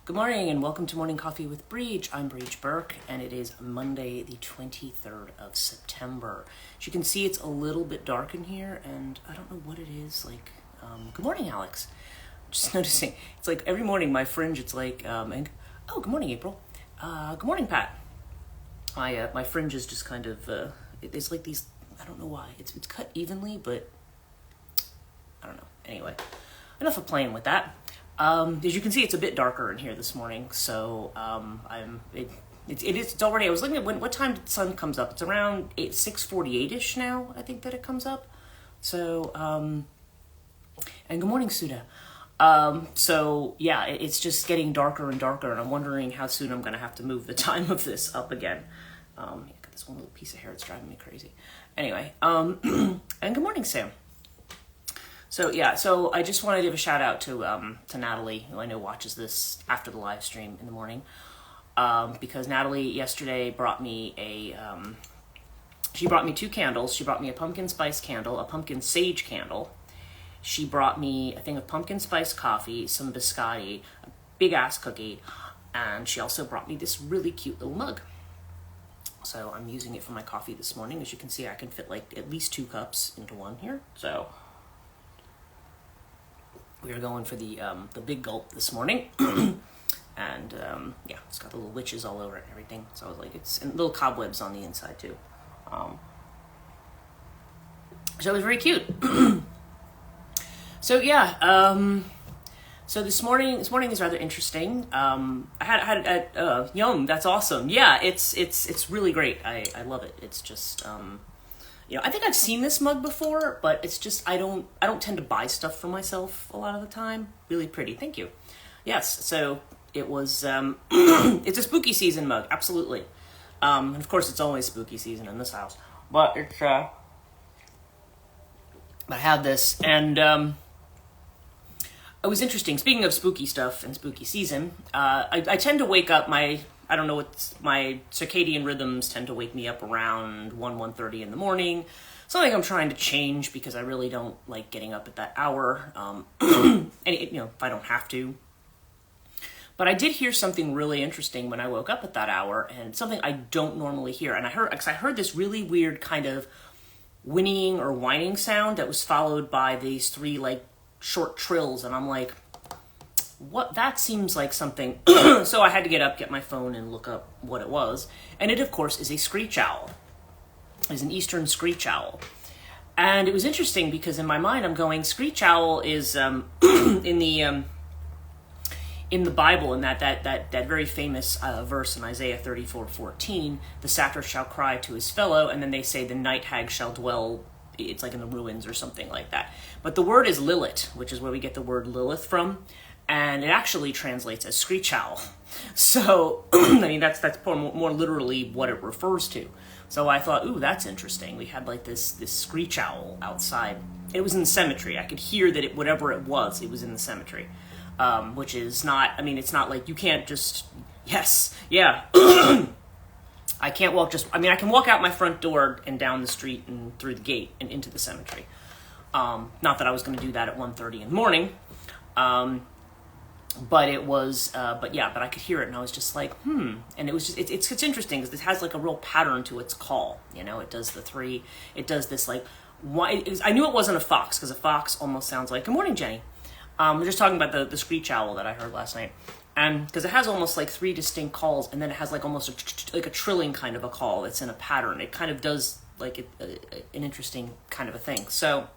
Good morning and welcome to Morning Coffee with Brigid. I'm Brigid Burke and it is Monday the 23rd of September. As you can see, it's a little bit dark in here and I don't know what it is. Good morning, Alex. Just noticing, it's like every morning my fringe, it's like, good morning, April. Good morning, Pat. My fringe is just kind of, it's like these, I don't know why. It's cut evenly, but I don't know. Anyway, enough of playing with that. As you can see, it's a bit darker in here this morning, so it's already. I was looking at what time the sun comes up. It's around 6:48ish now. I think that it comes up. So and good morning, Suda. So yeah, it's just getting darker and darker, and I'm wondering how soon I'm going to have to move the time of this up again. Got this one little piece of hair that's driving me crazy. Anyway, and good morning, Sam. So I just want to give a shout out to Natalie, who I know watches this after the live stream in the morning, because Natalie yesterday brought me she brought me two candles. She brought me a pumpkin spice candle, a pumpkin sage candle. She brought me a thing of pumpkin spice coffee, some biscotti, a big ass cookie, and she also brought me this really cute little mug. So I'm using it for my coffee this morning. As you can see, I can fit like at least 2 cups into one here. So we are going for the big gulp this morning. And it's got the little witches all over it and everything. So I was like, and little cobwebs on the inside too. So it was very cute. So this morning is rather interesting. I had yum, that's awesome. Yeah, it's really great. I love it. It's just I think I've seen this mug before, but it's just I don't tend to buy stuff for myself a lot of the time. Really pretty, thank you. Yes, so it was it's a spooky season mug, absolutely. And of course, it's always spooky season in this house. But it's I had this, and it was interesting. Speaking of spooky stuff and spooky season, I tend to wake up my circadian rhythms tend to wake me up around 1:30 in the morning. Something I'm trying to change because I really don't like getting up at that hour. And if I don't have to. But I did hear something really interesting when I woke up at that hour, and something I don't normally hear. And I heard this really weird kind of whinnying or whining sound that was followed by these 3 like short trills, and I'm like, what? That seems like something. So I had to get up, get my phone, and look up what it was. And it, of course, is a screech owl. It's an eastern screech owl. And it was interesting because in my mind I'm going, screech owl is in the Bible, in that very famous verse in Isaiah 34:14, the satyr shall cry to his fellow, and then they say the night hag shall dwell, it's like in the ruins or something like that. But the word is Lilith, which is where we get the word Lilith from. And it actually translates as screech owl. So, that's more literally what it refers to. So I thought, ooh, that's interesting. We had like this screech owl outside. It was in the cemetery. I could hear that whatever it was in the cemetery. Which is not, it's not like you can't just, yes, yeah. I can't walk I can walk out my front door and down the street and through the gate and into the cemetery. Not that I was going to do that at 1:30 in the morning. But it was, but I could hear it, and I was just like, and it was just, it's interesting because it has like a real pattern to its call. It does the 3, it does this like, I knew it wasn't a fox because a fox almost sounds like, good morning, Jenny. We're just talking about the screech owl that I heard last night, and because it has almost like 3 distinct calls, and then it has like almost like a trilling kind of a call. It's in a pattern. It kind of does like an interesting kind of a thing. So,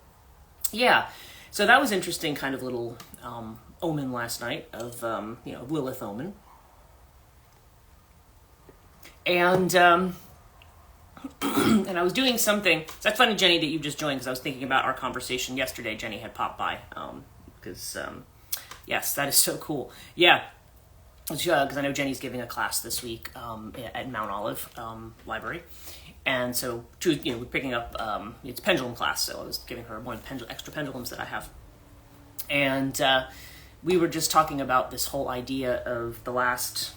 yeah, so that was interesting, kind of little omen last night of Lilith omen, and and I was doing something. So that's funny, Jenny, that you just joined, because I was thinking about our conversation yesterday. Jenny had popped by because yes, that is so cool. Yeah, because I know Jenny's giving a class this week at Mount Olive Library. And so, we're picking up, it's pendulum class, so I was giving her one of the extra pendulums that I have. And we were just talking about this whole idea of the last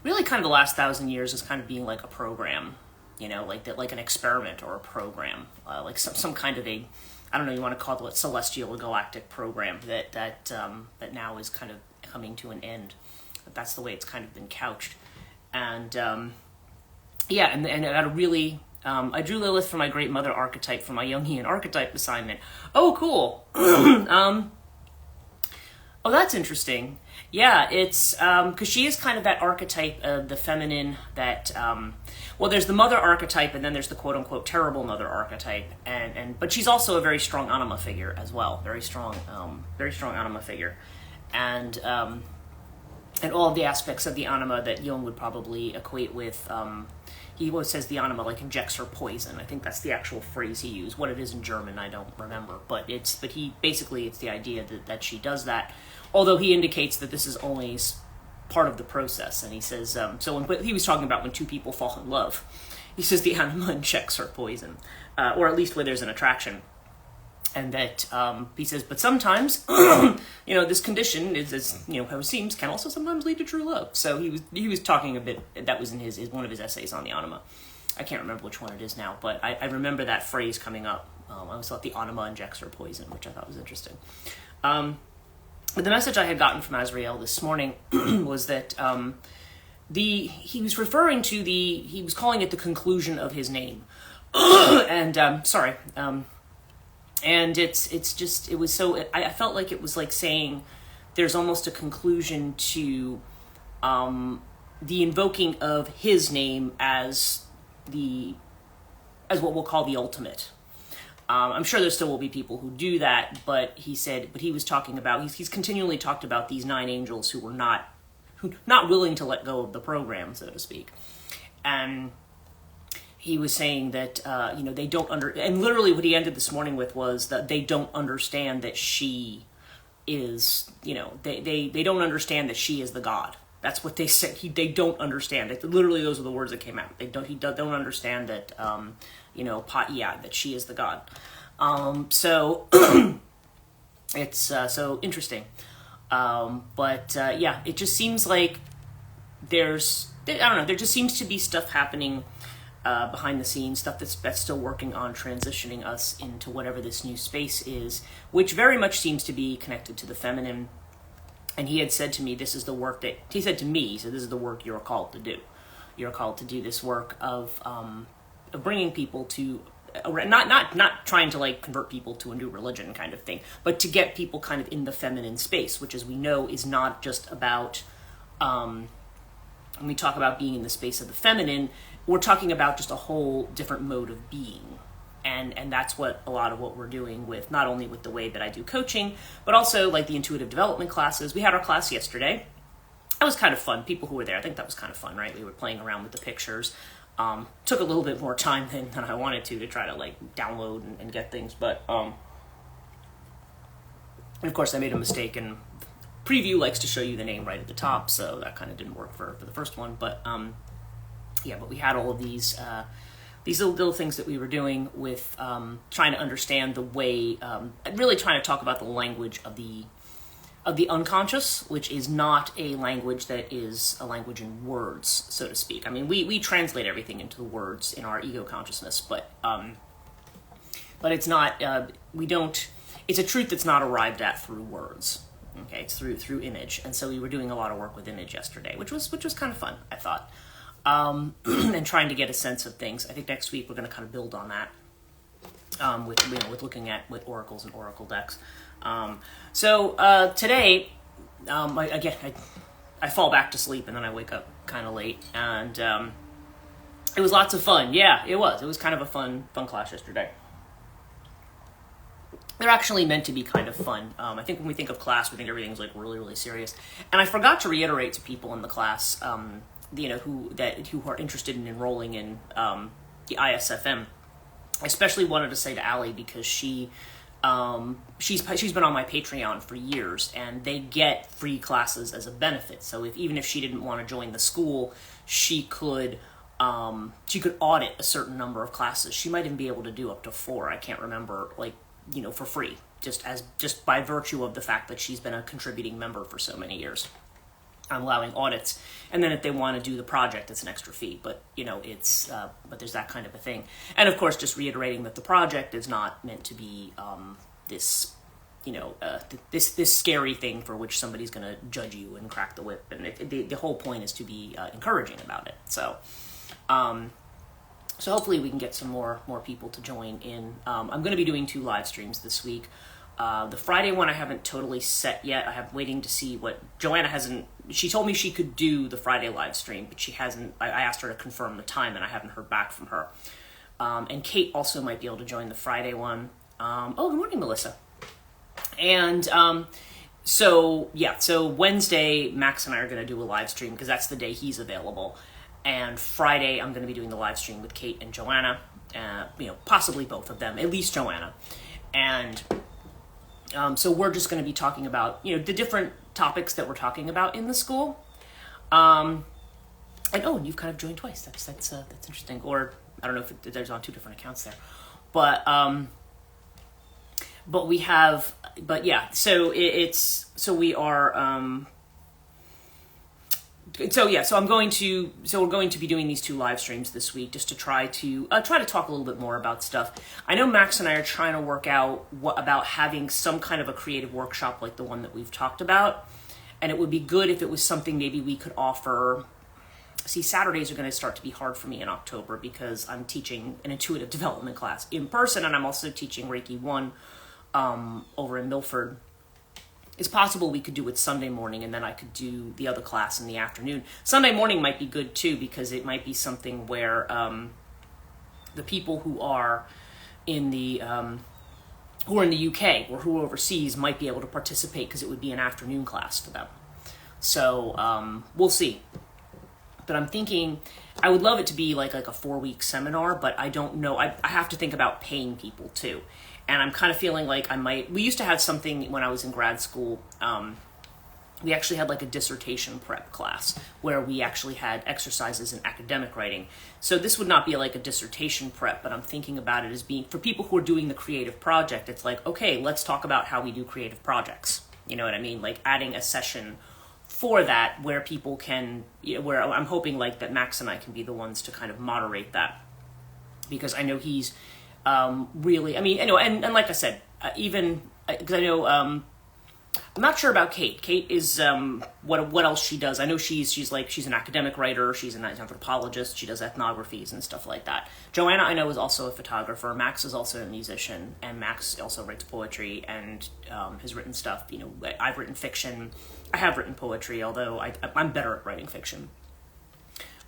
1,000 years as kind of being like a program, like an experiment or a program, like some kind of a, I don't know, you want to call it celestial or galactic program that now is kind of coming to an end. That's the way it's kind of been couched. And yeah, and I got a really, I drew Lilith for my Great Mother archetype for my Jungian archetype assignment. Oh, cool. Oh, that's interesting. Yeah, it's, because she is kind of that archetype of the feminine that, well, there's the mother archetype, and then there's the quote-unquote terrible mother archetype, but she's also a very strong anima figure as well, very strong anima figure, and all of the aspects of the anima that Jung would probably equate with, he always says the anima like injects her poison. I think that's the actual phrase he used. What it is in German, I don't remember, but it's the idea that she does that. Although he indicates that this is only part of the process, and he says, so when he was talking about when two people fall in love, he says the anima injects her poison, or at least where there's an attraction. And that, he says, but sometimes, this condition is, how it seems, can also sometimes lead to true love. So he was talking a bit, that was in one of his essays on the anima. I can't remember which one it is now, but I remember that phrase coming up. I always thought the anima injects her poison, which I thought was interesting. But the message I had gotten from Azrael this morning was that he was referring to he was calling it the conclusion of his name. And, and it was so, I felt like it was like saying there's almost a conclusion to the invoking of his name as what we'll call the ultimate. I'm sure there still will be people who do that, but he was talking about, he's continually talked about these 9 angels who were not willing to let go of the program, so to speak. And he was saying that, they don't and literally what he ended this morning with was that they don't understand that she is, they don't understand that she is the God. That's what they said. They don't understand it. Literally, those are the words that came out. He don't understand that, that she is the God. So it's so interesting. Yeah, it just seems like there just seems to be stuff happening behind the scenes, stuff that's still working on transitioning us into whatever this new space is, which very much seems to be connected to the feminine. And he had said to me, this is the work that, he said to me, he said, this is the work you're called to do. You're called to do this work of bringing people to, not trying to like convert people to a new religion kind of thing, but to get people kind of in the feminine space, which as we know is not just about, when we talk about being in the space of the feminine, we're talking about just a whole different mode of being. And that's what a lot of what we're doing with, not only with the way that I do coaching, but also like the intuitive development classes. We had our class yesterday. That was kind of fun. People who were there, I think that was kind of fun, right? We were playing around with the pictures. Took a little bit more time than I wanted to try to like download and get things. But, and of course I made a mistake, and preview likes to show you the name right at the top. So that kind of didn't work for the first one. But, yeah, but we had all of these little things that we were doing with trying to understand the way, really trying to talk about the language of the unconscious, which is not a language that is a language in words, so to speak. I mean, we translate everything into the words in our ego consciousness, but it's not, it's a truth that's not arrived at through words. Okay, it's through image. And so we were doing a lot of work with image yesterday, which was kind of fun, I thought. And trying to get a sense of things. I think next week we're going to kind of build on that with looking at with oracles and oracle decks. So today, I fall back to sleep and then I wake up kind of late, and it was lots of fun. Yeah, it was. It was kind of a fun class yesterday. They're actually meant to be kind of fun. I think when we think of class, we think everything's like really, really serious. And I forgot to reiterate to people in the class, who are interested in enrolling in the ISFM. I especially wanted to say to Allie because she's been on my Patreon for years, and they get free classes as a benefit. So even if she didn't want to join the school, she could audit a certain number of classes. She might even be able to do up to 4. I can't remember, for free, just by virtue of the fact that she's been a contributing member for so many years. I'm allowing audits, and then if they want to do the project, it's an extra fee. But but there's that kind of a thing. And of course, just reiterating that the project is not meant to be this this scary thing for which somebody's going to judge you and crack the whip. And the whole point is to be encouraging about it. So hopefully we can get some more people to join in. I'm going to be doing 2 live streams this week. The Friday one I haven't totally set yet. I'm waiting to see what Joanna hasn't. She told me she could do the Friday live stream, but she hasn't. I asked her to confirm the time, and I haven't heard back from her. And Kate also might be able to join the Friday one. Good morning, Melissa. And so Wednesday, Max and I are going to do a live stream because that's the day he's available. And Friday, I'm going to be doing the live stream with Kate and Joanna. Possibly both of them, at least Joanna. And so we're just going to be talking about, the different topics that we're talking about in the school. And you've kind of joined twice. That's interesting. Or I don't know if there's on 2 different accounts there, but we have, so we are, so we're going to be doing these 2 live streams this week just to try to talk a little bit more about stuff. I know Max and I are trying to work out about having some kind of a creative workshop like the one that we've talked about. And it would be good if it was something maybe we could offer. See, Saturdays are going to start to be hard for me in October because I'm teaching an intuitive development class in person, and I'm also teaching Reiki 1 over in Milford. It's possible we could do it Sunday morning, and then I could do the other class in the afternoon. Sunday morning might be good too, because it might be something where the people who are in the UK or who are overseas might be able to participate because it would be an afternoon class for them. So we'll see. But I'm thinking I would love it to be like a 4-week seminar, but I don't know. I have to think about paying people too. And I'm kind of feeling like we used to have something when I was in grad school. We actually had like a dissertation prep class where we actually had exercises in academic writing. So this would not be like a dissertation prep, but I'm thinking about it as being for people who are doing the creative project. It's like, okay, let's talk about how we do creative projects. You know what I mean? Like adding a session for that where people can, where I'm hoping like that Max and I can be the ones to kind of moderate that, because I know he's really, and like I said, even because I know, I'm not sure about Kate. Kate is what else she does. I know she's an academic writer. She's an anthropologist. She does ethnographies and stuff like that. Joanna, I know, is also a photographer. Max is also a musician, and Max also writes poetry and has written stuff. I've written fiction. I have written poetry, although I'm better at writing fiction.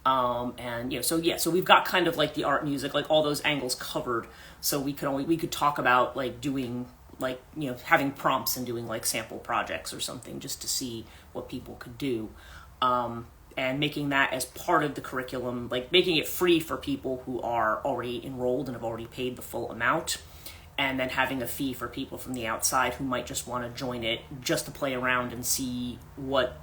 So we've got kind of like the art, music, like all those angles covered. So we could talk about like doing like, having prompts and doing like sample projects or something just to see what people could do. And making that as part of the curriculum, like making it free for people who are already enrolled and have already paid the full amount. And then having a fee for people from the outside who might just want to join it just to play around and see what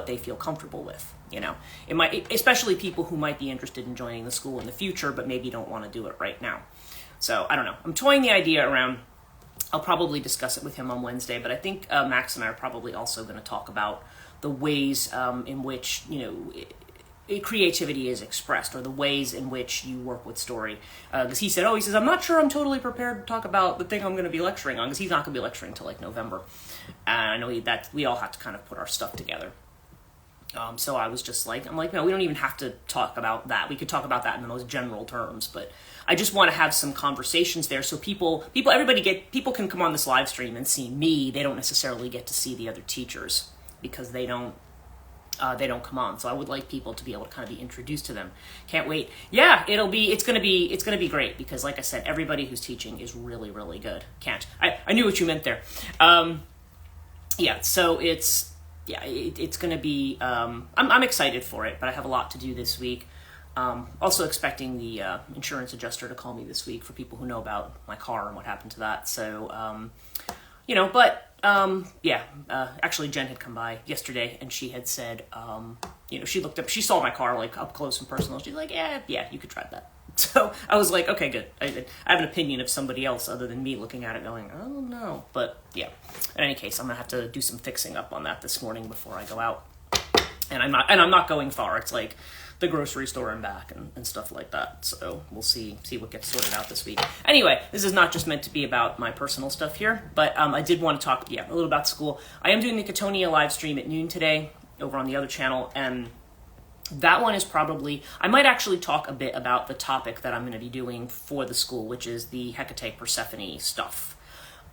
they feel comfortable with. It might, especially people who might be interested in joining the school in the future, but maybe don't want to do it right now. So I don't know. I'm toying the idea around. I'll probably discuss it with him on Wednesday, but I think Max and I are probably also going to talk about the ways in which, creativity is expressed, or the ways in which you work with story. Because he says, I'm not sure I'm totally prepared to talk about the thing I'm going to be lecturing on, because he's not going to be lecturing until like November. And I know that we all have to kind of put our stuff together. So I was just like, no, we don't even have to talk about that. We could talk about that in the most general terms, but I just want to have some conversations there so people can come on this live stream and see me. They don't necessarily get to see the other teachers because they don't come on. So I would like people to be able to kind of be introduced to them. Can't wait. Yeah, it's going to be great because like I said, everybody who's teaching is really, really good. I knew what you meant there. So it's going to be, I'm excited for it, but I have a lot to do this week. Also expecting the insurance adjuster to call me this week for people who know about my car and what happened to that. So, actually Jen had come by yesterday and she had said, she saw my car like up close and personal. She's like, yeah, you could try that. So I was like, okay, good. I have an opinion of somebody else other than me looking at it going, I don't know. But yeah, in any case, I'm going to have to do some fixing up on that this morning before I go out. and I'm not going far. It's like the grocery store and back and stuff like that. So we'll see what gets sorted out this week. Anyway, this is not just meant to be about my personal stuff here, but I did want to talk, a little about school. I am doing the Cattonia live stream at noon today over on the other channel, and that one is probably, I might actually talk a bit about the topic that I'm going to be doing for the school, which is the Hecate Persephone stuff.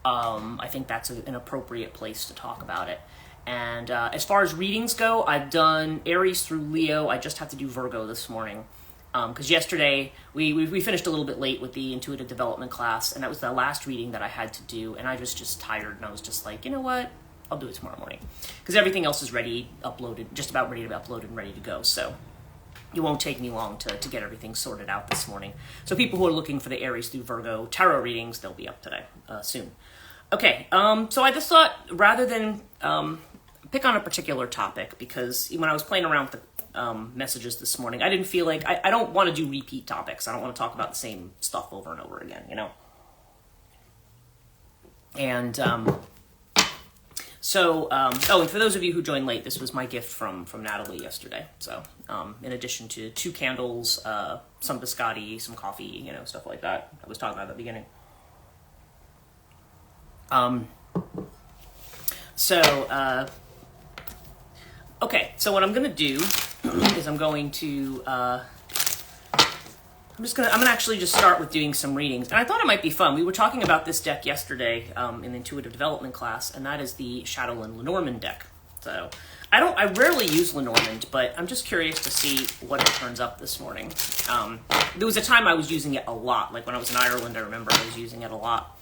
I think that's an appropriate place to talk about it. And as far as readings go, I've done Aries through Leo. I just have to do Virgo this morning. Because yesterday, we finished a little bit late with the intuitive development class, and that was the last reading that I had to do, and I was just tired, and I was just like, you know what? I'll do it tomorrow morning. Because everything else is ready, uploaded, just about ready to be uploaded and ready to go. So it won't take me long to get everything sorted out this morning. So people who are looking for the Aries through Virgo tarot readings, they'll be up today, soon. Okay, so I just thought, rather than pick on a particular topic, because when I was playing around with the messages this morning, I didn't feel like, I don't want to do repeat topics. I don't want to talk about the same stuff over and over again, you know? And, and for those of you who joined late, this was my gift from Natalie yesterday. So, in addition to 2 candles, some biscotti, some coffee, stuff like that I was talking about at the beginning. Okay, so what I'm going to do is I'm going to actually just start with doing some readings. And I thought it might be fun. We were talking about this deck yesterday in the intuitive development class, and that is the Shadowland Lenormand deck. So I rarely use Lenormand, but I'm just curious to see what it turns up this morning. There was a time I was using it a lot. Like when I was in Ireland, I remember I was using it a lot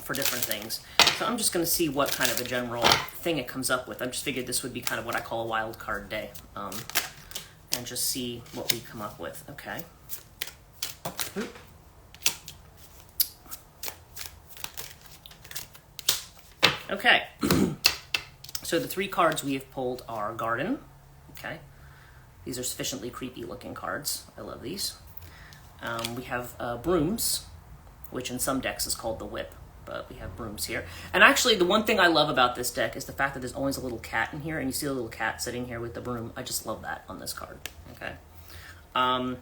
for different things. So I'm just going to see what kind of a general thing it comes up with. I just figured this would be kind of what I call a wild card day. And just see what we come up with. Okay. Okay. So the 3 cards we have pulled are Garden. Okay. These are sufficiently creepy looking cards. I love these. We have Brooms, which in some decks is called the Whip. But we have Brooms here. And actually, the one thing I love about this deck is the fact that there's always a little cat in here, and you see a little cat sitting here with the broom. I just love that on this card. Okay. And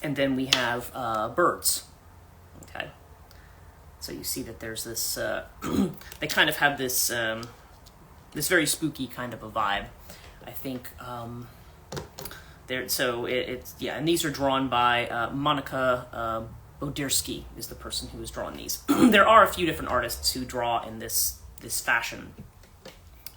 then we have Birds. Okay. So you see that there's this, they kind of have this, this very spooky kind of a vibe. I think, and these are drawn by Monica Bodirski is the person who has drawn these. There are a few different artists who draw in this fashion.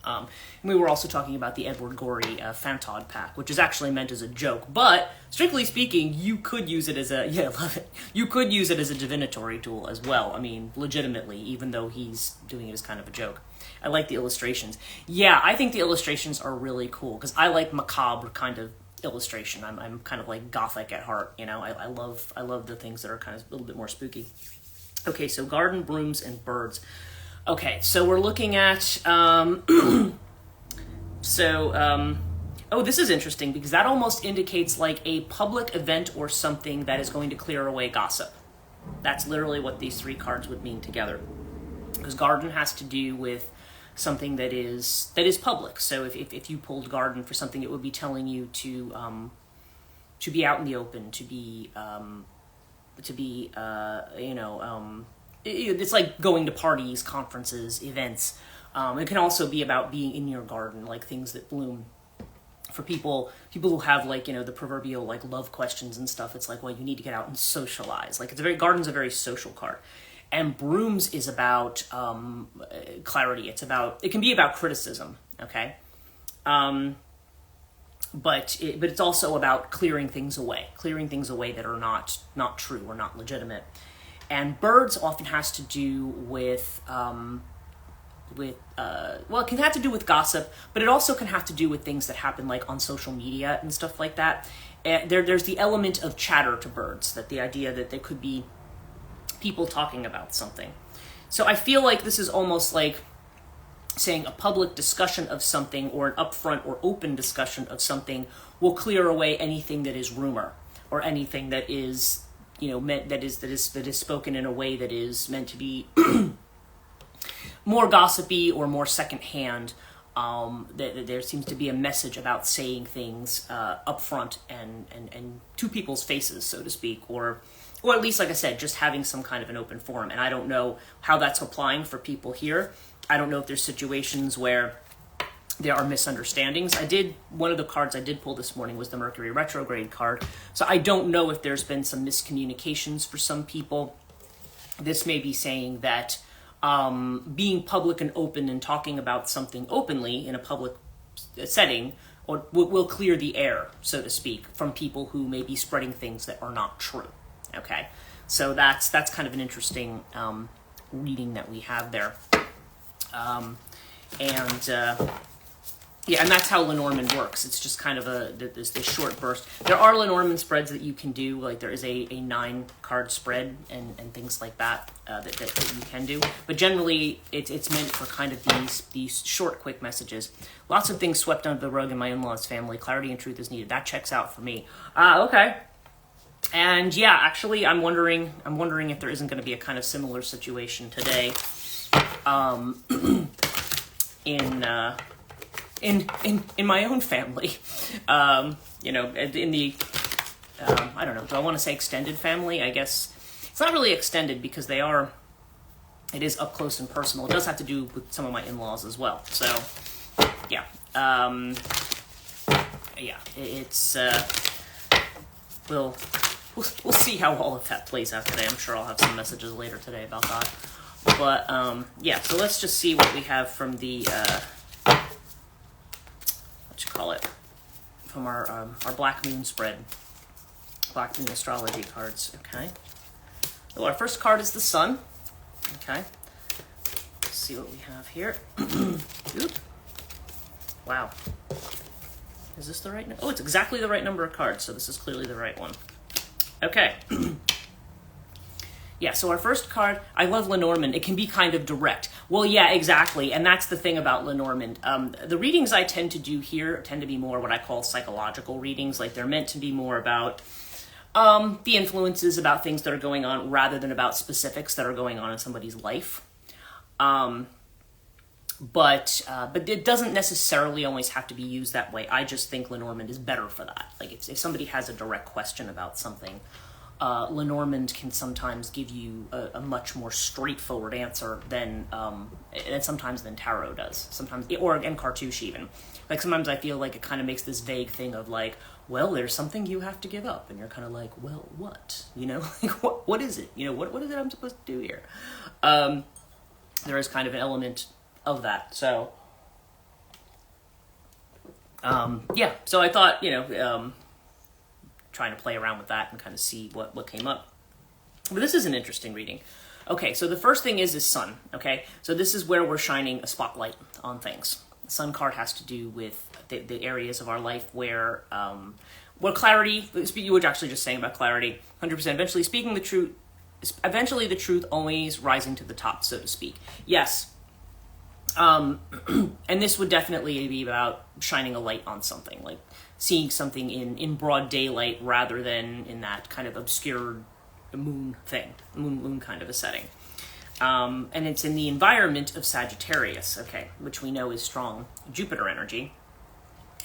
And we were also talking about the Edward Gorey Fantod pack, which is actually meant as a joke, but strictly speaking, you could use it as a, love it. You could use it as a divinatory tool as well. I mean, legitimately, even though he's doing it as kind of a joke. I like the illustrations. Yeah, I think the illustrations are really cool, because I like macabre kind of illustration. I'm kind of like gothic at heart, I love the things that are kind of a little bit more spooky. Okay, so Garden, Brooms, and Birds. Okay, so we're looking at oh, this is interesting, because that almost indicates like a public event or something that is going to clear away gossip. That's literally what these 3 cards would mean together, because Garden has to do with something that is public. So if you pulled Garden for something, it would be telling you to be out in the open, it's like going to parties, conferences, events. It can also be about being in your garden, like things that bloom. For people who have like, the proverbial like love questions and stuff, it's like, well, you need to get out and socialize. Like Garden's a very social card. And Brooms is about clarity. It can be about criticism, okay? But it's also about clearing things away that are not true or not legitimate. And Birds often has to do with it can have to do with gossip, but it also can have to do with things that happen like on social media and stuff like that. There's the element of chatter to Birds, that the idea that there could be people talking about something. So I feel like this is almost like saying a public discussion of something, or an upfront or open discussion of something, will clear away anything that is rumor, or anything that is, that is spoken in a way that is meant to be more gossipy or more secondhand. There seems to be a message about saying things up front and to people's faces, so to speak, or at least, like I said, just having some kind of an open forum. And I don't know how that's applying for people here. I don't know if there's situations where there are misunderstandings. One of the cards I did pull this morning was the Mercury retrograde card. So I don't know if there's been some miscommunications for some people. This may be saying that being public and open and talking about something openly in a public setting will clear the air, so to speak, from people who may be spreading things that are not true. Okay, so that's kind of an interesting reading that we have there. And that's how Lenormand works. It's just kind of this short burst. There are Lenormand spreads that you can do, like there is a 9-card spread and things like that that you can do. But generally, it's meant for kind of these short, quick messages. Lots of things swept under the rug in my in-laws' family. Clarity and truth is needed. That checks out for me. Okay. And yeah, actually, I'm wondering if there isn't going to be a kind of similar situation today. In my own family, in the, I don't know, do I want to say extended family? I guess it's not really extended because it is up close and personal. It does have to do with some of my in-laws as well. So, yeah. It's, we'll see how all of that plays out today. I'm sure I'll have some messages later today about that. But, so let's just see what we have from the, from our Black Moon spread. Black Moon astrology cards, okay. So our first card is the Sun, okay. Let's see what we have here. Oop. Wow. Is this the right number? Oh, it's exactly the right number of cards, so this is clearly the right one. Okay. Yeah, so our first card, I love Lenormand. It can be kind of direct. Well, yeah, exactly, and that's the thing about Lenormand. The readings I tend to do here tend to be more what I call psychological readings. Like, they're meant to be more about the influences, about things that are going on, rather than about specifics that are going on in somebody's life. But it doesn't necessarily always have to be used that way. I just think Lenormand is better for that. Like, if somebody has a direct question about something, Lenormand can sometimes give you a much more straightforward answer than sometimes than tarot does. Sometimes, and cartouche even. Like, sometimes I feel like it kind of makes this vague thing of like, well, there's something you have to give up, and you're kind of like, well, what? Like, what is it? What is it I'm supposed to do here? There is kind of an element of that. So, so I thought, trying to play around with that and kind of see what came up. But this is an interesting reading. Okay, so the first thing is Sun, okay? So this is where we're shining a spotlight on things. The Sun card has to do with the areas of our life where clarity, you were actually just saying about clarity, 100%, eventually the truth always rising to the top, so to speak. Yes. And this would definitely be about shining a light on something, like seeing something in broad daylight rather than in that kind of obscure moon kind of a setting. And it's in the environment of Sagittarius, okay, which we know is strong Jupiter energy.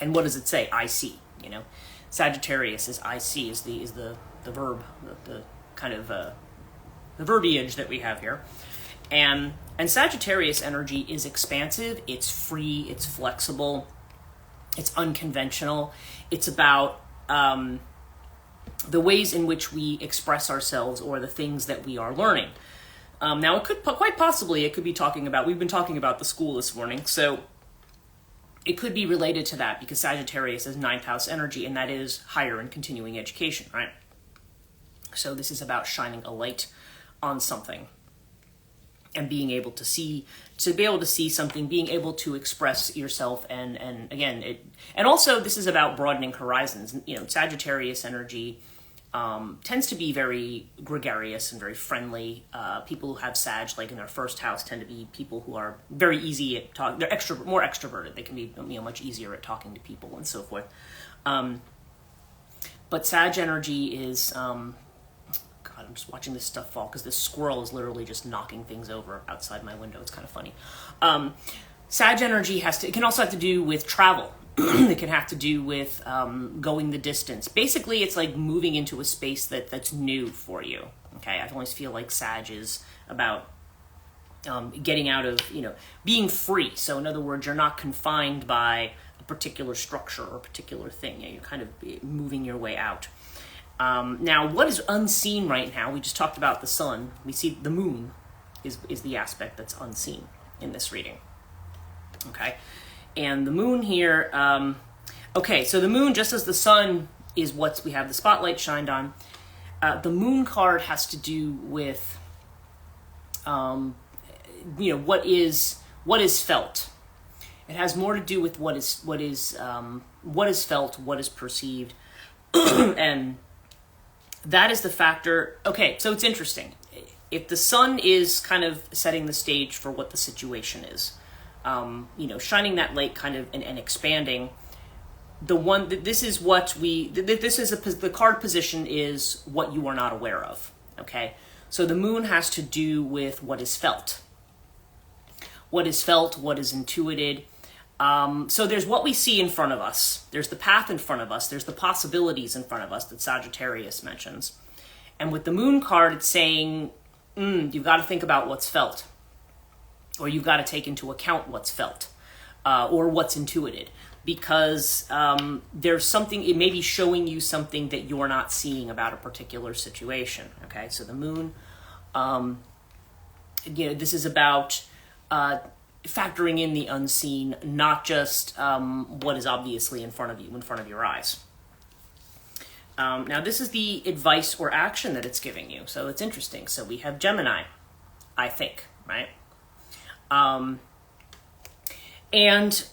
And what does it say? I see, Sagittarius is I see is the verb, the kind of the verbiage that we have here. And Sagittarius energy is expansive, it's free, it's flexible, it's unconventional. It's about the ways in which we express ourselves or the things that we are learning. Now, it could quite possibly, it could be talking about, we've been talking about the school this morning, so it could be related to that because Sagittarius is 9th house energy, and that is higher and continuing education, right? So this is about shining a light on something and being able to see something, being able to express yourself, and again, and also this is about broadening horizons. Sagittarius energy tends to be very gregarious and very friendly. People who have Sag, like in their first house, tend to be people who are very easy at talking. They're more extroverted. They can be much easier at talking to people and so forth. But Sag energy is. I'm just watching this stuff fall because this squirrel is literally just knocking things over outside my window. It's kind of funny. Sag energy it can also have to do with travel. It can have to do with going the distance. Basically, it's like moving into a space that's new for you. Okay, I always feel like Sag is about getting out of, being free. So in other words, you're not confined by a particular structure or a particular thing. You're kind of moving your way out. Now, what is unseen right now? We just talked about the sun. We see the moon is the aspect that's unseen in this reading. Okay, and the moon here, okay, so the moon, just as the sun is what we have the spotlight shined on, the moon card has to do with, what is felt. It has more to do with what is felt, what is perceived, and that is the factor. Okay, so it's interesting. If the sun is kind of setting the stage for what the situation is, shining that light kind of and expanding, the card position is what you are not aware of. Okay, so the moon has to do with what is felt, what is intuited. So there's what we see in front of us. There's the path in front of us. There's the possibilities in front of us that Sagittarius mentions. And with the moon card, it's saying, you've got to think about what's felt, or you've got to take into account what's felt, or what's intuited, because there's something, it may be showing you something that you're not seeing about a particular situation. Okay, so the moon, this is about factoring in the unseen, not just what is obviously in front of you, in front of your eyes. Now, this is the advice or action that it's giving you. So it's interesting. So we have Gemini, I think, right? And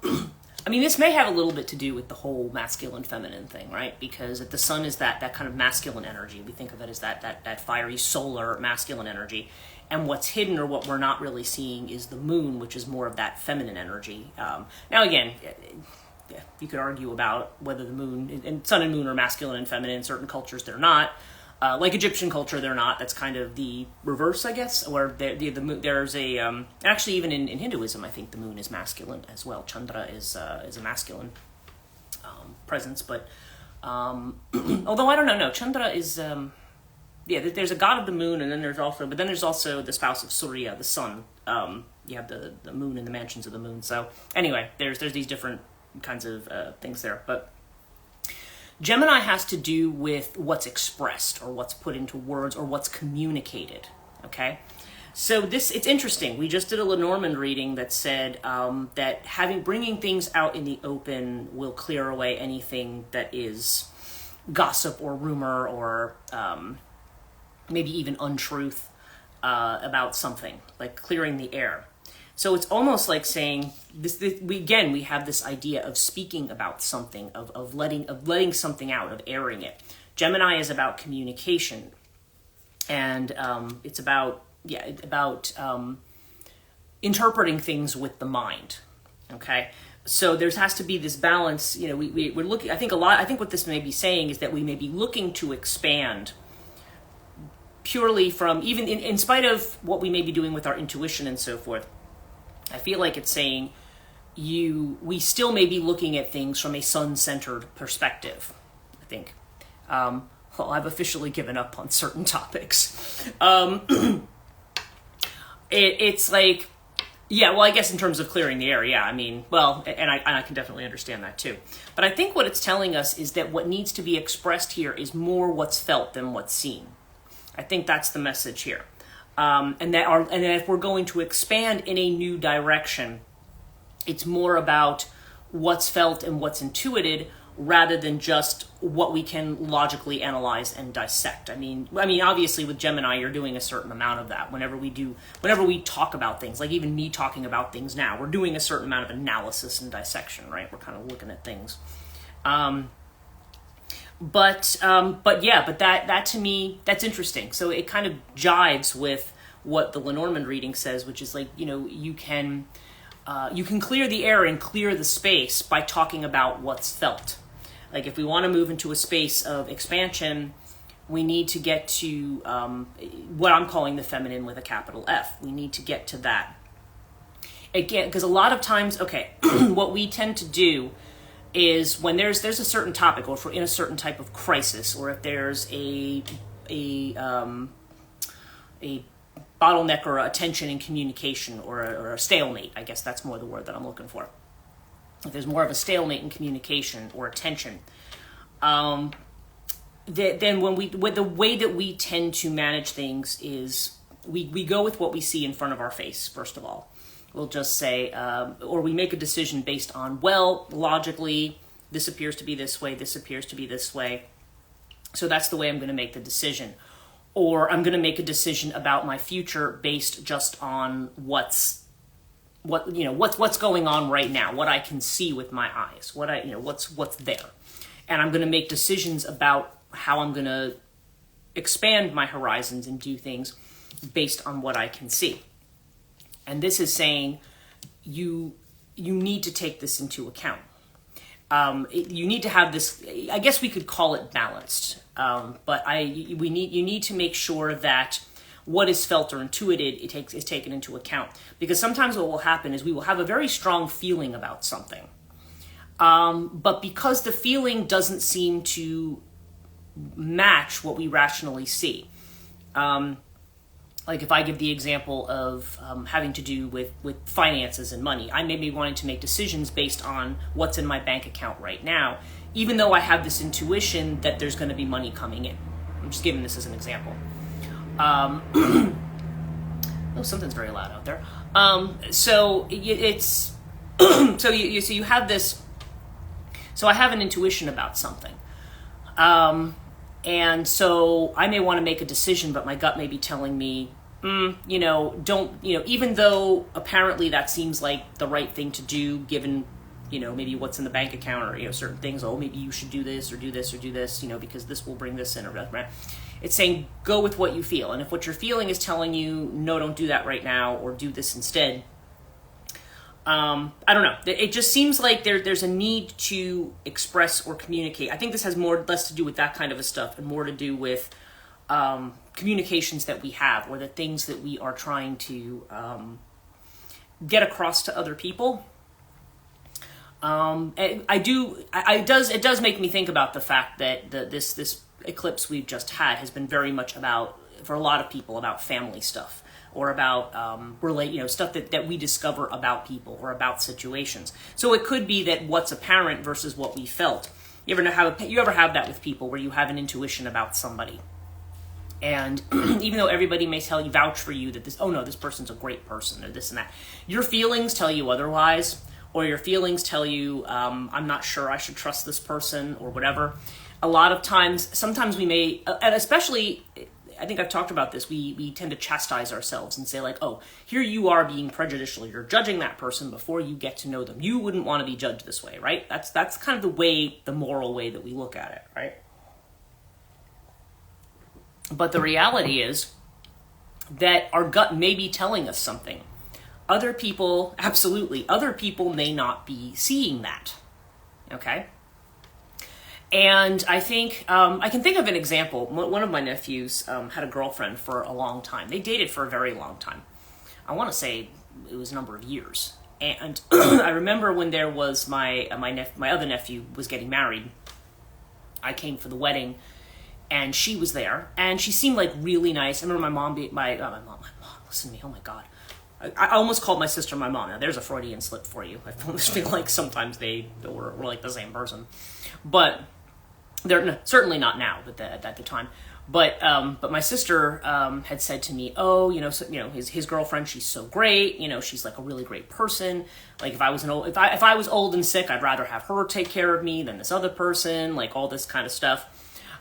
I mean, this may have a little bit to do with the whole masculine feminine thing, right? Because the sun is that kind of masculine energy. We think of it as that fiery solar masculine energy. And what's hidden, or what we're not really seeing, is the moon, which is more of that feminine energy. Now, again, you could argue about whether the moon and sun and moon are masculine and feminine. In certain cultures, they're not. Like Egyptian culture, they're not. That's kind of the reverse, I guess. Or there's a actually, even in Hinduism, I think the moon is masculine as well. Chandra is a masculine presence, but although I don't know. No, Chandra is. There's a god of the moon, and then there's also the spouse of Surya, the sun. You have the moon and the mansions of the moon. So anyway, there's these different kinds of things there. But Gemini has to do with what's expressed, or what's put into words, or what's communicated. Okay, so it's interesting. We just did a Lenormand reading that said that bringing things out in the open will clear away anything that is gossip or rumor or maybe even untruth about something, like clearing the air. So it's almost like saying we have this idea of speaking about something, of letting something out, of airing it. Gemini is about communication, and it's about interpreting things with the mind. Okay, so there has to be this balance. We're looking. I think what this may be saying is that we may be looking to expand purely from, even in spite of what we may be doing with our intuition and so forth. I feel like it's saying we still may be looking at things from a sun-centered perspective, I think. I've officially given up on certain topics. It's like, I guess in terms of clearing the air, I mean, and I can definitely understand that too. But I think what it's telling us is that what needs to be expressed here is more what's felt than what's seen. I think that's the message here. And that if we're going to expand in a new direction, it's more about what's felt and what's intuited, rather than just what we can logically analyze and dissect. I mean, obviously with Gemini, you're doing a certain amount of that. Whenever we talk about things, like even me talking about things now, we're doing a certain amount of analysis and dissection, right? We're kind of looking at things. But that to me, that's interesting. So it kind of jives with what the Lenormand reading says, which is like, you can clear the air and clear the space by talking about what's felt. Like if we want to move into a space of expansion, we need to get to what I'm calling the feminine with a capital F. We need to get to that. again, because a lot of times, okay, what we tend to do is when there's a certain topic, or if we're in a certain type of crisis, or if there's a bottleneck or a tension in communication, or a stalemate, I guess that's more the word that I'm looking for. If there's more of a stalemate in communication or a tension, then the way that we tend to manage things is we go with what we see in front of our face, first of all. We'll just say, or we make a decision based on, well, logically, this appears to be this way, this appears to be this way, so that's the way I'm going to make the decision. Or I'm going to make a decision about my future based just on what's going on right now, what I can see with my eyes, what's there. And I'm going to make decisions about how I'm going to expand my horizons and do things based on what I can see. And this is saying you need to take this into account. You need to have this, I guess we could call it balanced. But you need to make sure that what is felt or intuited is taken into account. Because sometimes what will happen is we will have a very strong feeling about something. But because the feeling doesn't seem to match what we rationally see. Like if I give the example of having to do with finances and money, I may be wanting to make decisions based on what's in my bank account right now, even though I have this intuition that there's going to be money coming in. I'm just giving this as an example. Oh, something's very loud out there. So it's so you have this. So I have an intuition about something. And so I may want to make a decision, but my gut may be telling me, even though apparently that seems like the right thing to do, given, maybe what's in the bank account or, certain things, maybe you should do this or do this or do this, because this will bring this in or that. It's saying go with what you feel. And if what you're feeling is telling you, no, don't do that right now, or do this instead, I don't know. It just seems like there's a need to express or communicate. I think this has less to do with that kind of a stuff and more to do with communications that we have, or the things that we are trying to get across to other people. It does make me think about the fact that this eclipse we've just had has been very much about, for a lot of people, about family stuff. Or about stuff that we discover about people or about situations. So it could be that what's apparent versus what we felt. You ever have that with people where you have an intuition about somebody, and even though everybody may vouch for you that this person's a great person or this and that, your feelings tell you otherwise, or your feelings tell you I'm not sure I should trust this person or whatever. A lot of times, sometimes we may, and especially, I think I've talked about this, we tend to chastise ourselves and say like, oh, here you are being prejudicial. You're judging that person before you get to know them. You wouldn't want to be judged this way, right? That's kind of the moral way that we look at it, right? But the reality is that our gut may be telling us something. Other people may not be seeing that, okay? And I think, I can think of an example. One of my nephews had a girlfriend for a long time. They dated for a very long time. I want to say it was a number of years. And I remember when there was my other nephew was getting married. I came for the wedding, and she was there, and she seemed like really nice. I remember my mom, listen to me, oh my God. I almost called my sister my mom. Now, there's a Freudian slip for you. I almost feel like sometimes they were like the same person. But they're certainly not now, but at the time. But my sister had said to me, his girlfriend, she's so great. She's like a really great person. Like if I was old and sick, I'd rather have her take care of me than this other person. Like all this kind of stuff.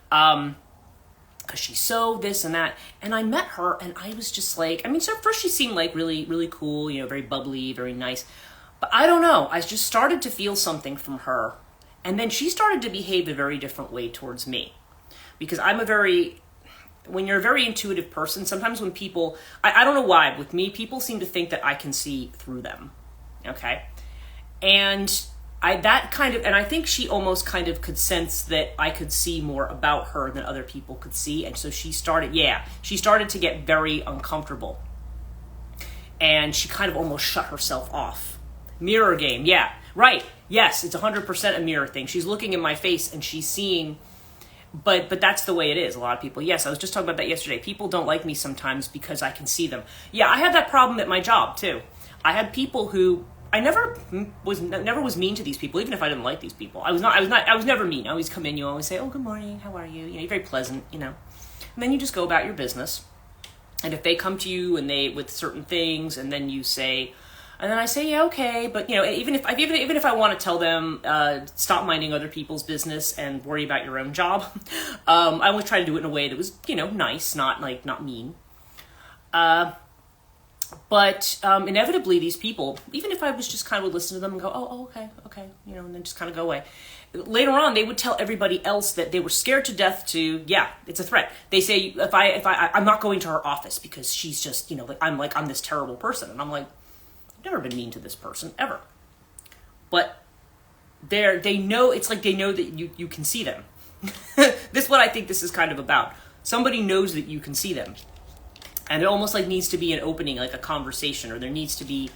Because she's so this and that. And I met her, and I was just like, so at first she seemed like really, really cool. Very bubbly, very nice. But I don't know. I just started to feel something from her. And then she started to behave a very different way towards me. Because when you're a very intuitive person, sometimes when people, I don't know why, with me, people seem to think that I can see through them. Okay? And I think she almost kind of could sense that I could see more about her than other people could see. And so she started to get very uncomfortable. and she kind of almost shut herself off. Mirror game, yeah, right. Yes, it's 100% a mirror thing. She's looking in my face and she's seeing, but that's the way it is. A lot of people, yes, I was just talking about that yesterday. People don't like me sometimes because I can see them. Yeah, I had that problem at my job too. I had people who, I never was mean to these people, even if I didn't like these people. I was never mean. I always come in, you always say, oh, good morning, how are you? You know, you're very pleasant, you know. And then you just go about your business. And if they come to you and with certain things, and then you say, and then I say, yeah, okay, but you know, even if I want to tell them stop minding other people's business and worry about your own job, I always try to do it in a way that was, you know, nice, not mean. But inevitably, these people, even if I was just kind of would listen to them and go, oh, okay, you know, and then just kind of go away. Later on, they would tell everybody else that they were scared to death to, yeah, it's a threat. They say, I'm not going to her office because she's just, you know, I'm this terrible person. And I'm like, I've never been mean to this person, ever. But they know, it's like they know that you can see them. This is what I think this is kind of about. Somebody knows that you can see them. And it almost like needs to be an opening, like a conversation, or there needs to be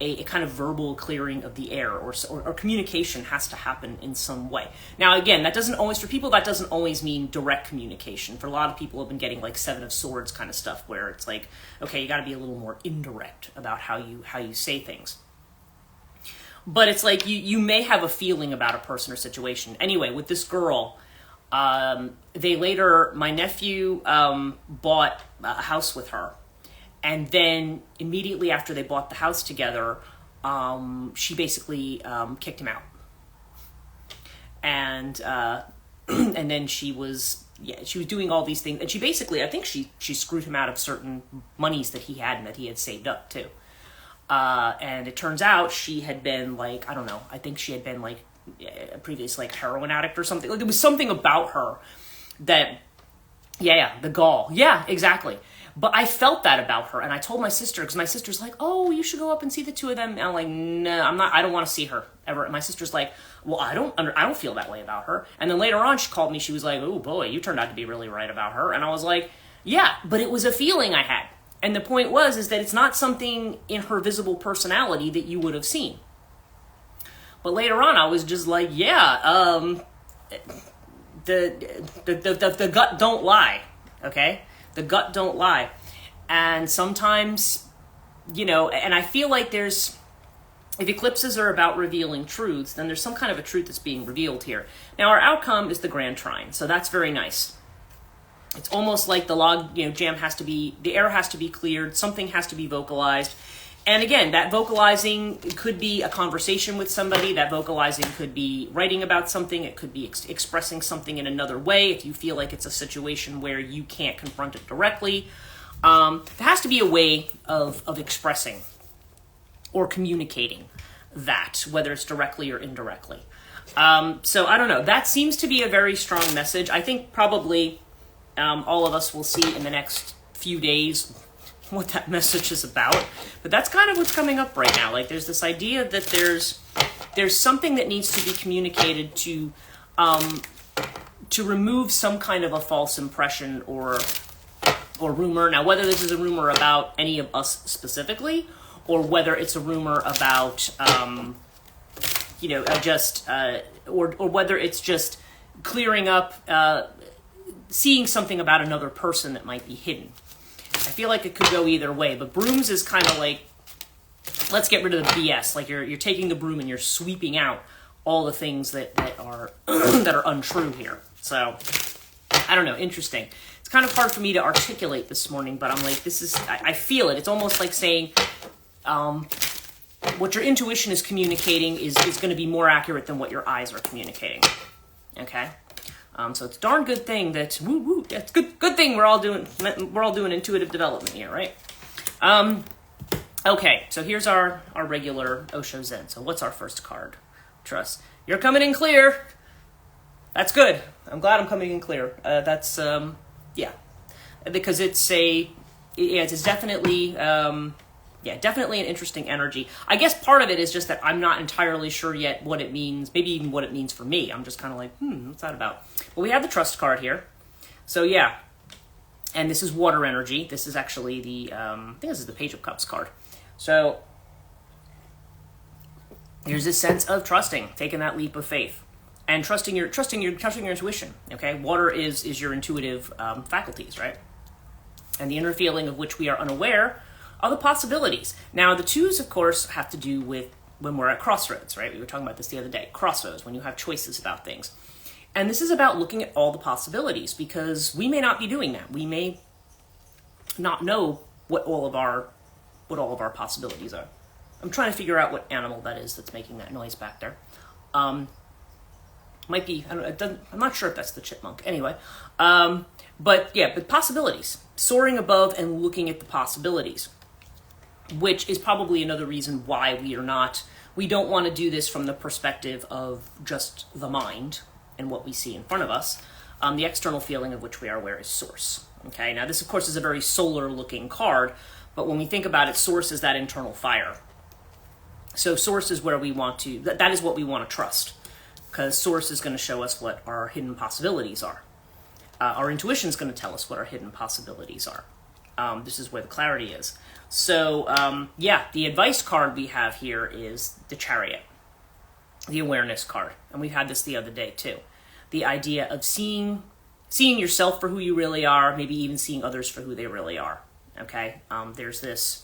a kind of verbal clearing of the air, or communication has to happen in some way. Now, again, that doesn't always mean direct communication. For a lot of people have been getting like Seven of Swords kind of stuff, where it's like, okay, you got to be a little more indirect about how you say things. But it's like you may have a feeling about a person or situation. Anyway, with this girl, my nephew bought a house with her. And then immediately after they bought the house together, she basically kicked him out. And and then she was doing all these things. And she basically, I think she screwed him out of certain monies that he had and that he had saved up too. And it turns out she had been like, I don't know, I think she had been like a previous like heroin addict or something. Like there was something about her that, the gall. Yeah, exactly. But I felt that about her, and I told my sister, because my sister's like, oh, you should go up and see the two of them. And I'm like, no, I don't want to see her ever. And my sister's like, well, I don't feel that way about her. And then later on, she called me, she was like, oh boy, you turned out to be really right about her. And I was like, yeah, but it was a feeling I had. And the point is that it's not something in her visible personality that you would have seen. But later on, I was just like, yeah, the gut don't lie, okay? The gut don't lie. And sometimes, you know, and I feel like if eclipses are about revealing truths, then there's some kind of a truth that's being revealed here. Now, our outcome is the Grand Trine, so that's very nice. It's almost like the log, jam the air has to be cleared, something has to be vocalized. And again, that vocalizing could be a conversation with somebody. That vocalizing could be writing about something. It could be expressing something in another way if you feel like it's a situation where you can't confront it directly. There has to be a way of expressing or communicating that, whether it's directly or indirectly. So I don't know. That seems to be a very strong message. I think probably all of us will see in the next few days what that message is about. But that's kind of what's coming up right now. Like there's this idea that there's something that needs to be communicated to remove some kind of a false impression or rumor. Now, whether this is a rumor about any of us specifically, or whether it's a rumor about or whether it's just clearing up, seeing something about another person that might be hidden. I feel like it could go either way, but brooms is kind of like, let's get rid of the BS. Like you're taking the broom and you're sweeping out all the things that are that are untrue here. So I don't know, interesting. It's kind of hard for me to articulate this morning, but I'm like, I feel it. It's almost like saying what your intuition is communicating is going to be more accurate than what your eyes are communicating. Okay? So it's a darn good thing that it's good thing we're all doing intuitive development here, right? Okay, so here's our regular Osho Zen. So what's our first card? Trust. You're coming in clear. That's good. I'm glad I'm coming in clear. That's because it's definitely definitely an interesting energy. I guess part of it is just that I'm not entirely sure yet what it means, maybe even what it means for me. I'm just kind of like, what's that about? Well, we have the trust card here. So yeah, and this is water energy. This is actually I think this is the Page of Cups card. So there's this sense of trusting, taking that leap of faith, and trusting your intuition. Okay, water is your intuitive faculties, right? And the inner feeling of which we are unaware are the possibilities. Now, the twos, of course, have to do with when we're at crossroads, right? We were talking about this the other day. Crossroads, when you have choices about things. And this is about looking at all the possibilities, because we may not be doing that. We may not know what all of our possibilities are. I'm trying to figure out what animal that is that's making that noise back there. Might be, I'm not sure if that's the chipmunk. Anyway, but possibilities. Soaring above and looking at the possibilities, which is probably another reason why we don't want to do this from the perspective of just the mind and what we see in front of us. The external feeling of which we are aware is source. Okay, now this, of course, is a very solar-looking card, but when we think about it, source is that internal fire. So source is where we want to, that is what we want to trust, because source is going to show us what our hidden possibilities are. Our intuition is going to tell us what our hidden possibilities are. This is where the clarity is. So, the advice card we have here is the Chariot, the awareness card. And we had this the other day too. The idea of seeing yourself for who you really are, maybe even seeing others for who they really are. Okay? There's this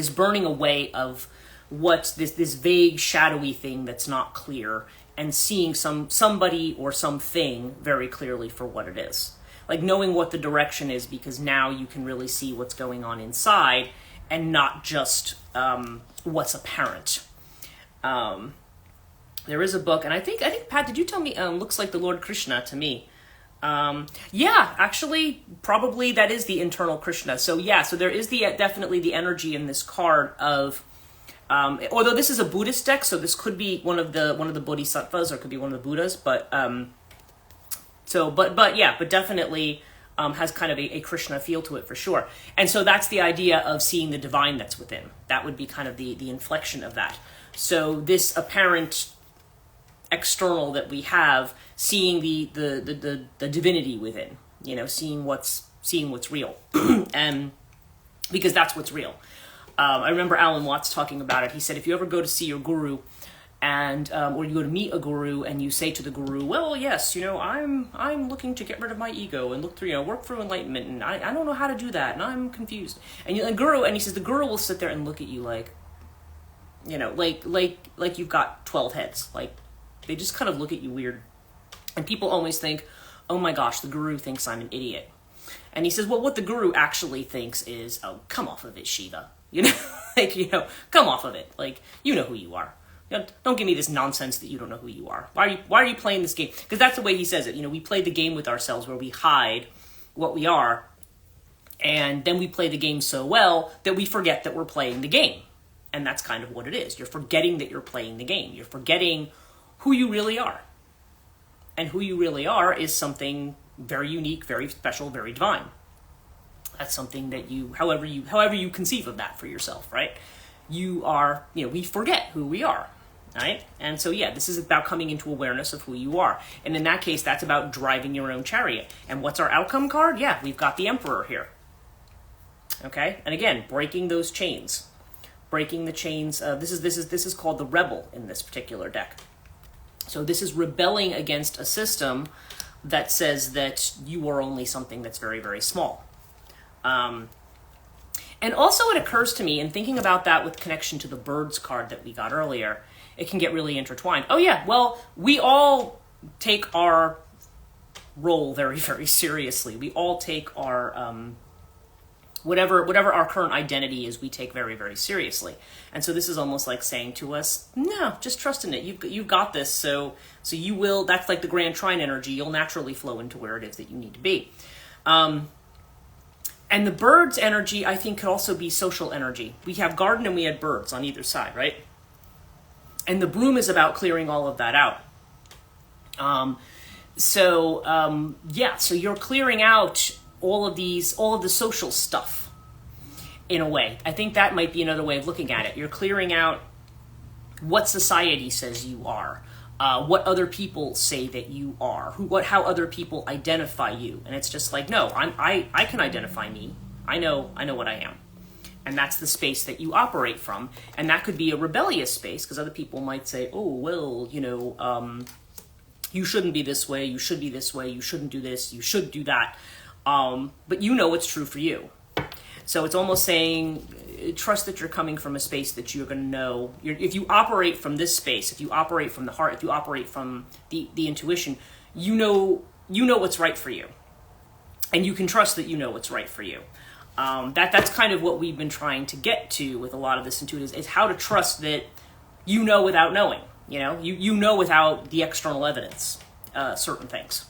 burning away of what's this vague, shadowy thing that's not clear, and seeing somebody or something very clearly for what it is. Like knowing what the direction is, because now you can really see what's going on inside and not just what's apparent. There is a book, and I think Pat, did you tell me, looks like the Lord Krishna to me. Actually, probably that is the internal Krishna. So there is definitely the energy in this card of, although this is a Buddhist deck, so this could be one of the Bodhisattvas, or it could be one of the Buddhas, but definitely has kind of a Krishna feel to it for sure. And so that's the idea of seeing the divine that's within. That would be kind of the inflection of that. So this apparent external that we have, seeing the divinity within, seeing what's real, and because that's what's real. I remember Alan Watts talking about it. He said, if you ever go to see your guru, and or you go to meet a guru, and you say to the guru, well, yes, I'm looking to get rid of my ego and look through, work through enlightenment, and I don't know how to do that, and I'm confused. And he says the guru will sit there and look at you like you've got 12 heads. Like, they just kind of look at you weird. And people always think, oh my gosh, the guru thinks I'm an idiot. And he says, well, what the guru actually thinks is, oh, come off of it, Shiva. Come off of it. Like, you know who you are. Don't give me this nonsense that you don't know who you are. Why are you playing this game? Because that's the way he says it. We play the game with ourselves where we hide what we are, and then we play the game so well that we forget that we're playing the game. And that's kind of what it is. You're forgetting that you're playing the game. You're forgetting who you really are. And who you really are is something very unique, very special, very divine. That's something that however you conceive of that for yourself, right? You are, we forget who we are, right? And so, this is about coming into awareness of who you are. And in that case, that's about driving your own chariot. And what's our outcome card? Yeah, we've got the Emperor here. Okay? And again, breaking those chains. Breaking the chains. This is called the Rebel in this particular deck. So this is rebelling against a system that says that you are only something that's very, very small. And also it occurs to me, in thinking about that with connection to the birds card that we got earlier, it can get really intertwined. Oh yeah, well, we all take our role very, very seriously. We all take our, whatever our current identity is, we take very, very seriously. And so this is almost like saying to us, no, just trust in it. You've got this. So you will, that's like the Grand Trine energy. You'll naturally flow into where it is that you need to be. And the birds energy, I think, could also be social energy. We have garden and we had birds on either side, right? And the broom is about clearing all of that out. So you're clearing out all of the social stuff in a way. I think that might be another way of looking at it. You're clearing out what society says you are, what other people say that you are, how other people identify you. And it's just like, no, I can identify me. I know what I am. And that's the space that you operate from. And that could be a rebellious space, because other people might say, oh, well, you shouldn't be this way, you should be this way, you shouldn't do this, you should do that. But you know what's true for you. So it's almost saying, trust that you're coming from a space that you're going to know. If you operate from this space, if you operate from the heart, if you operate from the intuition, you know what's right for you. And you can trust that you know what's right for you. That's kind of what we've been trying to get to with a lot of this intuitive, is how to trust that you know without knowing. You know without the external evidence, certain things.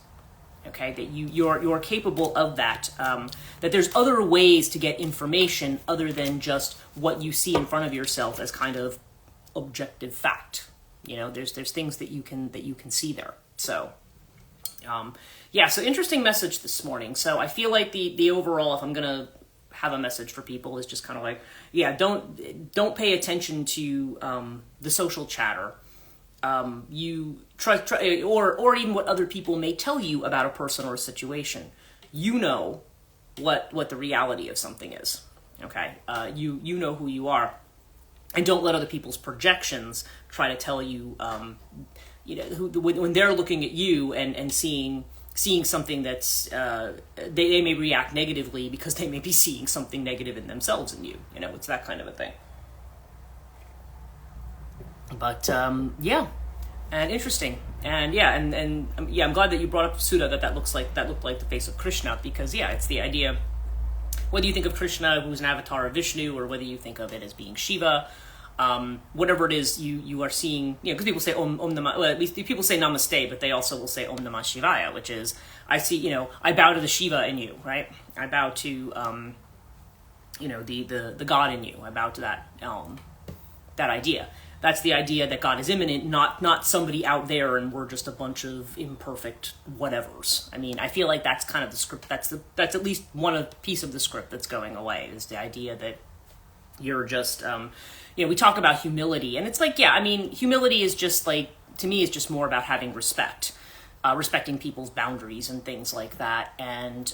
Okay, that you're capable of that. That there's other ways to get information other than just what you see in front of yourself as kind of objective fact. There's things that you can see there. So, so interesting message this morning. So I feel like the overall, if I'm gonna have a message for people, is just kind of like, don't pay attention to the social chatter. You try, or even what other people may tell you about a person or a situation. You know what the reality of something is. Okay, you know who you are, and don't let other people's projections try to tell you. When they're looking at you and seeing something that's they may react negatively because they may be seeing something negative in themselves in you. It's that kind of a thing. But and interesting, and I'm glad that you brought up Sudha, that looked like the face of Krishna, because it's the idea, whether you think of Krishna who's an avatar of Vishnu, or whether you think of it as being Shiva, whatever it is you are seeing, because people say Om Namah, well, at least people say Namaste, but they also will say Om Namah Shivaya, which is, I see, I bow to the Shiva in you, right? I bow to the God in you. I bow to that idea. That's the idea that God is immanent, not somebody out there and we're just a bunch of imperfect whatevers. I mean, I feel like that's kind of the script. That's at least one piece of the script that's going away, is the idea that you're just, we talk about humility, and it's like, humility is just like, to me, is just more about having respect, respecting people's boundaries and things like that, and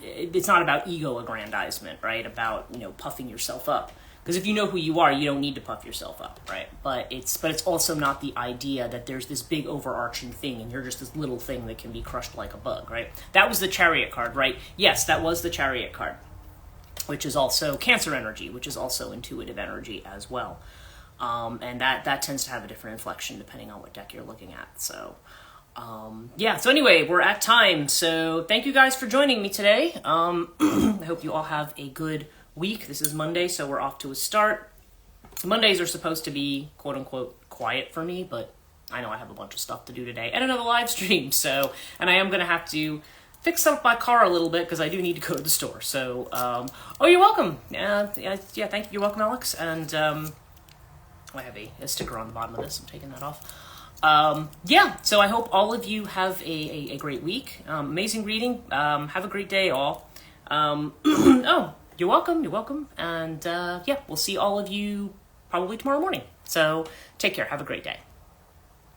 it's not about ego aggrandizement, right? About puffing yourself up. Because if you know who you are, you don't need to puff yourself up, right? But it's also not the idea that there's this big overarching thing and you're just this little thing that can be crushed like a bug, right? That was the Chariot card, right? Yes, that was the Chariot card, which is also Cancer energy, which is also intuitive energy as well. And that tends to have a different inflection depending on what deck you're looking at. So, so anyway, we're at time. So thank you guys for joining me today. I hope you all have a good week. This is Monday, so we're off to a start. Mondays are supposed to be quote unquote quiet for me, but I know I have a bunch of stuff to do today and another live stream. So, and I am going to have to fix up my car a little bit because I do need to go to the store. So, you're welcome. Thank you. You're welcome, Alex. And I have a sticker on the bottom of this. I'm taking that off. So I hope all of you have a great week. Amazing reading. Have a great day, all. You're welcome. And we'll see all of you probably tomorrow morning. So take care. Have a great day.